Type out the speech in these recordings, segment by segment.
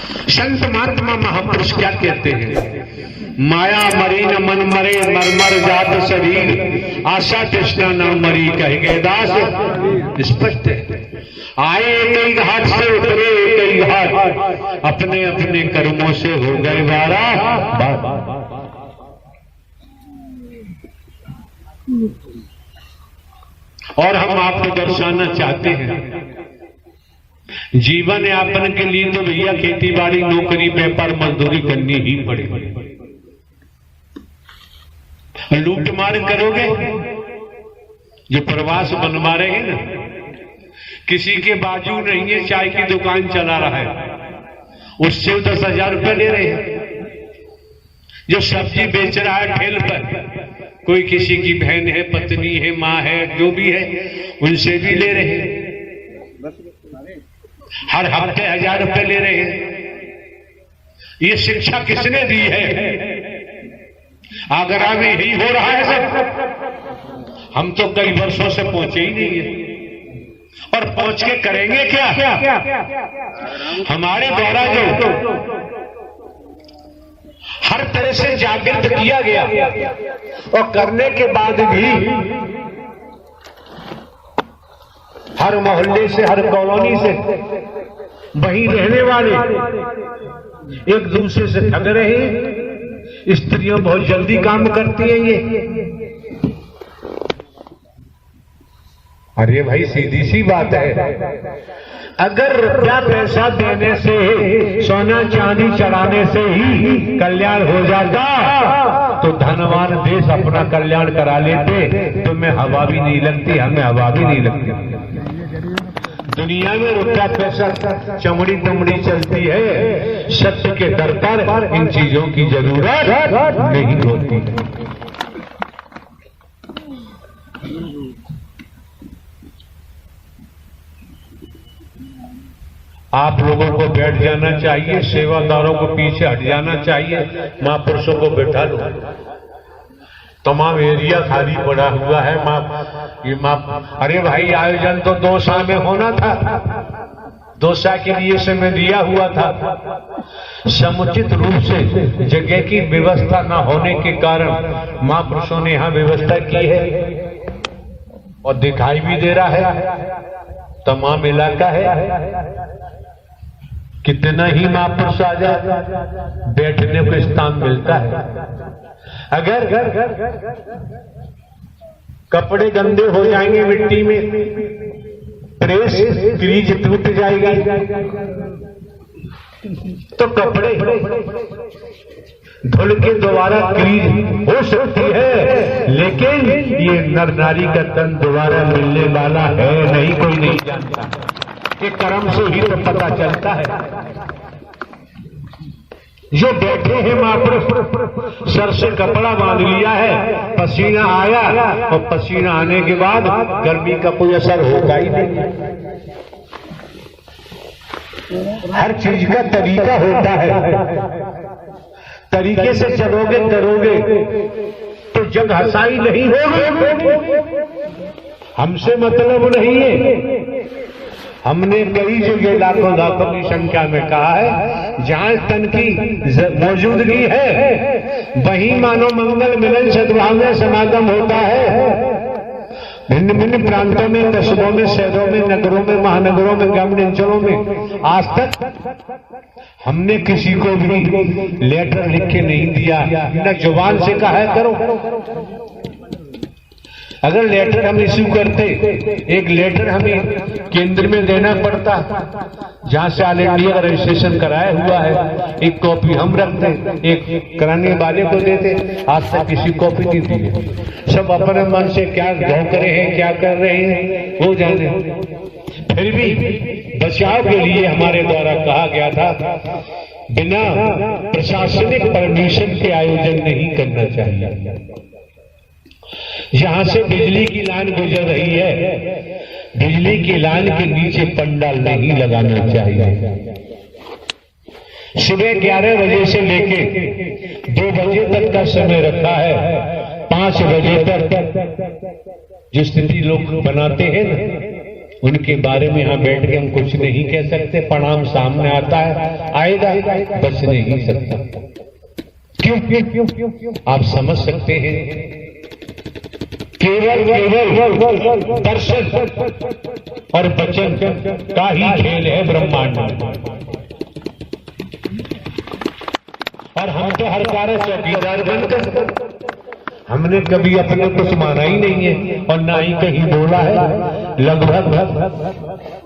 संत महात्मा महापुरुष क्या कहते हैं? माया मरी न मन मरे, मरमर जात शरीर, आशा तृष्णा न मरी, कह गए दास। स्पष्ट है। आए कई घाट से उतरे कई घाट, अपने अपने कर्मों से हो गए वारा। और हम आपको दर्शाना चाहते हैं, जीवन यापन के लिए तो भैया खेती बाड़ी नौकरी व्यापार मजदूरी करनी ही पड़ेगी। लूट मार करोगे, जो प्रवास बनवा रहे हैं ना, किसी के बाजू नहीं है, चाय की दुकान चला रहा है, उससे 10,000 रुपये ले रहे हैं। जो सब्जी बेच रहा है ठेल पर, कोई किसी की बहन है, पत्नी है, माँ है, जो भी है, उनसे भी ले रहे हैं। हर हफ्ते 1,000 रुपये ले रहे हैं। ये शिक्षा किसने दी है? आगरा में यही हो रहा है सब। हम तो कई वर्षों से पहुंचे ही नहीं है, और पहुंच के करेंगे क्या? हमारे द्वारा जो हर तरह से जागृत किया गया, और करने के बाद भी हर मोहल्ले से, हर कॉलोनी से वहीं रहने वाले एक दूसरे से ठग रहे हैं। स्त्रियां बहुत जल्दी काम करती हैं ये। अरे भाई सीधी सी बात है, अगर रुपया पैसा देने से, सोना चांदी चढ़ाने से ही कल्याण हो जाता तो धनवान देश अपना कल्याण करा लेते। तुम्हें हवा भी नहीं लगती, हमें हवा भी नहीं लगती। दुनिया में रुपया पैसा चमड़ी तमड़ी चलती है, सत्य के दर पर इन चीजों की जरूरत नहीं होती। आप लोगों को बैठ जाना चाहिए, सेवादारों को पीछे हट जाना चाहिए, महापुरुषों को बैठा लो। तमाम एरिया खाली पड़ा हुआ है। अरे भाई आयोजन तो 2 साल में होना था, 2 साल के लिए समय दिया हुआ था। समुचित रूप से जगह की व्यवस्था न होने के कारण महापुरुषों ने यहाँ व्यवस्था की है, और दिखाई भी दे रहा है, तमाम इलाका है। कितना ही महापुरुष आ जाए, बैठने को स्थान मिलता है। अगर कपड़े गंदे हो जाएंगे मिट्टी में, प्रेस क्रीज टूट जाएगी, तो कपड़े धुल के दोबारा क्रीज हो सकती है, लेकिन ये नर नारी का तन दोबारा मिलने वाला है नहीं, कोई नहीं जानता। ये कर्म से ही तो पता चलता है। जो बैठे हैं महापुरुष, सर से कपड़ा बांध लिया है, पसीना आया, और पसीना आने के बाद गर्मी का कोई असर होगा ही नहीं। हर चीज का तरीका होता है, तरीके से चलोगे करोगे तो जग हसाई नहीं होगी। हमसे मतलब नहीं है। हमने कई जगह लाखों लाखों की संख्या में कहा है, जहां तन की मौजूदगी है वहीं मानव मंगल मिलन सद्भावना समागम होता है। भिन्न भिन्न प्रांतों में, कस्बों में, शहरों में, नगरों में, महानगरों में, ग्रामीण अंचलों में आज तक हमने किसी को भी लेटर लिख के नहीं दिया, न जुबान से कहा है करो। अगर लेटर हम इश्यू करते, एक लेटर हमें केंद्र में देना पड़ता, जहां से ऑल इंडिया रजिस्ट्रेशन कराया हुआ है, एक कॉपी हम रखते, एक कराने वाले को देते। आज तक किसी कॉपी नहीं दी। सब अपने मन से क्या भौंक रहे हैं, क्या कर रहे हैं, वो जाने। फिर भी बचाव के लिए हमारे द्वारा कहा गया था, बिना प्रशासनिक परमिशन के आयोजन नहीं करना चाहिए। जहां से बिजली की लाइन गुजर रही है, बिजली की लाइन के नीचे पंडाल नहीं लगाना चाहिए। सुबह 11 बजे से लेके 2 बजे तक का समय रखा है। 5 बजे तक जो स्थिति लोग बनाते हैं ना, उनके बारे में यहां बैठ के हम कुछ नहीं कह सकते। प्रणाम सामने आता है, आएगा, बच नहीं सकता। क्यों? आप समझ सकते हैं, केवल दर्शन और वचन का ही खेल है ब्रह्मांड में। और हम तो हर कार्य चौकीदार बनकर, हमने कभी अपने कुछ माना ही नहीं है और ना ही कहीं बोला है। लगभग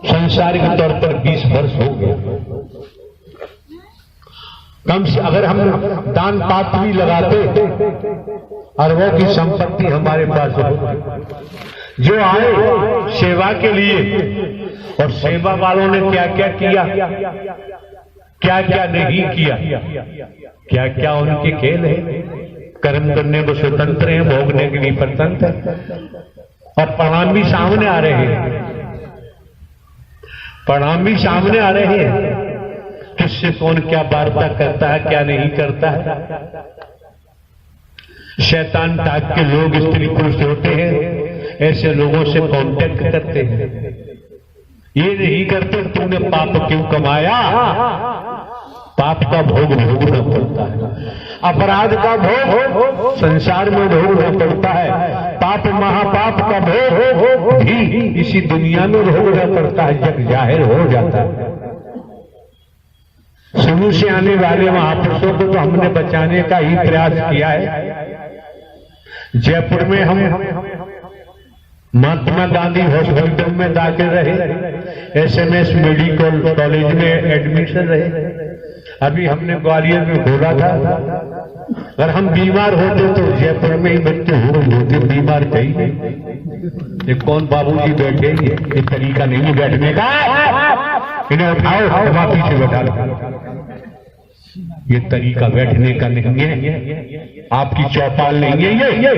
सांसारिक तौर पर 20 वर्ष हो गए। कम से अगर हम दान पात्र भी लगाते, अरबों की संपत्ति हमारे पास हो। जो आए सेवा के लिए, और सेवा वालों ने क्या क्या किया, क्या क्या नहीं किया, क्या क्या उनके खेल है। कर्म करने को स्वतंत्र हैं, भोगने के लिए परतंत्र है। और परिणाम भी सामने आ रहे हैं, परिणाम भी सामने आ रहे हैं। किससे कौन क्या वार्ता करता है, क्या नहीं करता है। शैतान टाइप के लोग, स्त्री पुरुष होते हैं, ऐसे लोगों से कांटेक्ट करते हैं। ये नहीं करते तूने पाप क्यों कमाया, पाप का भोग भोगना पड़ता है। अपराध का भोग संसार में भोगना पड़ता है। पाप महापाप का भोग भी इसी दुनिया में भोगना पड़ता है जब जाहिर हो जाता है। शुरू से आने वाले महापुरुषों को तो हमने बचाने का ही प्रयास किया है। जयपुर में हम महात्मा गांधी हॉस्पिटल में दाखिल रहे, एसएमएस मेडिकल कॉलेज में एडमिशन रहे। अभी हमने ग्वालियर में बोला था, अगर हम बीमार होते तो जयपुर में ही मृत्यु हो गई होती। बीमार चाहिए, ये कौन बाबूजी बैठे, ये तरीका नहीं है बैठने का। इन्हें उठाओ, हवा पीछे बैठा लो। ये तरीका बैठने का नहीं है, आपकी चौपाल नहीं है ये।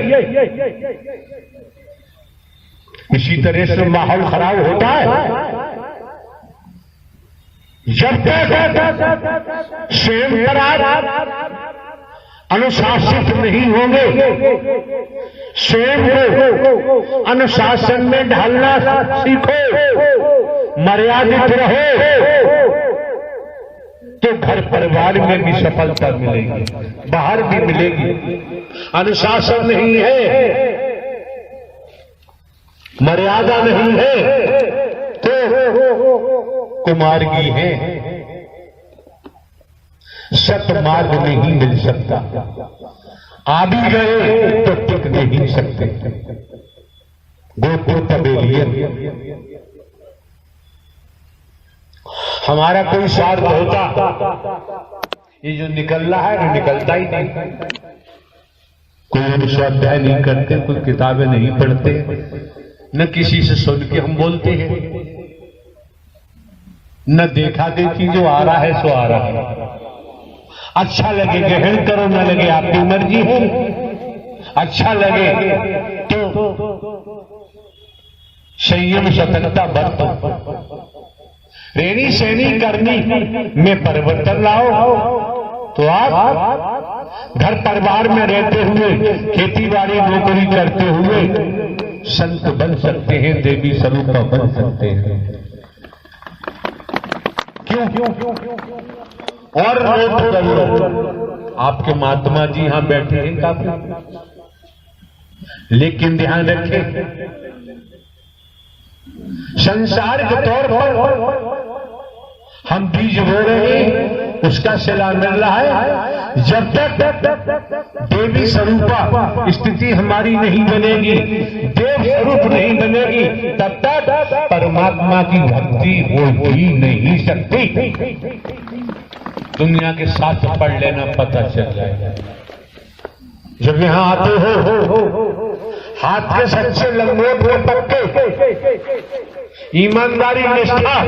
इसी तरह से माहौल खराब होता है। जब तक स्वयं पर अनुशासित नहीं होंगे, स्वयं को अनुशासन में ढालना सीखो, मर्यादित रहो, तो घर परिवार में भी सफलता मिलेगी, बाहर भी मिलेगी। अनुशासन नहीं है, मर्यादा नहीं है, तो कुमार्गी है, सतमार्ग नहीं मिल सकता। आ भी गए तो टिक नहीं सकते। गोकुल तबेलियन हमारा कोई स्वार्थ होता, ये जो निकल रहा है वो निकलता ही नहीं। कोई स्वाध्याय नहीं करते, कोई किताबें नहीं पढ़ते, न किसी से सुन के हम बोलते हैं, न देखा देखी, जो आ रहा है सो आ रहा है। अच्छा लगे ग्रहण करो, न लगे आपकी मर्जी है। अच्छा लगे तो संयम सतर्कता बरतो। रेनी सहनी करनी में परिवर्तन लाओ, तो आप घर परिवार में रहते हुए, खेती बाड़ी नौकरी करते हुए संत बन सकते हैं, देवी स्वरूप बन सकते हैं। क्यों? और नोट कर लो, आपके महात्मा जी यहां बैठे हैं काफी, लेकिन ध्यान रखें, संसार के तौर पर हम बीज बो रहे हैं, उसका सिला मिल रहा है। जब तक देवी स्वरूपा स्थिति हमारी नहीं बनेगी, देव स्वरूप नहीं बनेगी, तब तक परमात्मा की भक्ति हो ही नहीं सकती। दुनिया के साथ पढ़ लेना, पता चल जाएगा। जब यहां आते हो, हाथ के सच्चे लंगोट में पक्के, ईमानदारी, निष्ठा,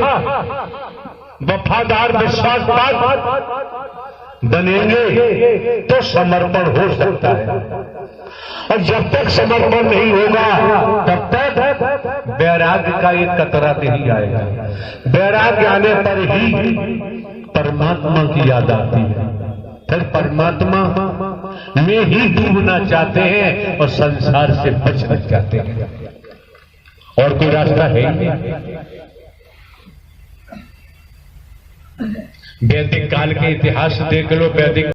वफादार, विश्वासपात बनेंगे तो समर्पण हो सकता है। और जब तक समर्पण नहीं होगा, तब तक वैराग्य का एक कतरा नहीं आएगा। वैराग्य आने पर ही परमात्मा की याद आती है, फिर परमात्मा में ही डूबना चाहते हैं और संसार से बचना चाहते हैं। और कोई रास्ता है ही नहीं। वैदिक काल के इतिहास देख लो, वैदिक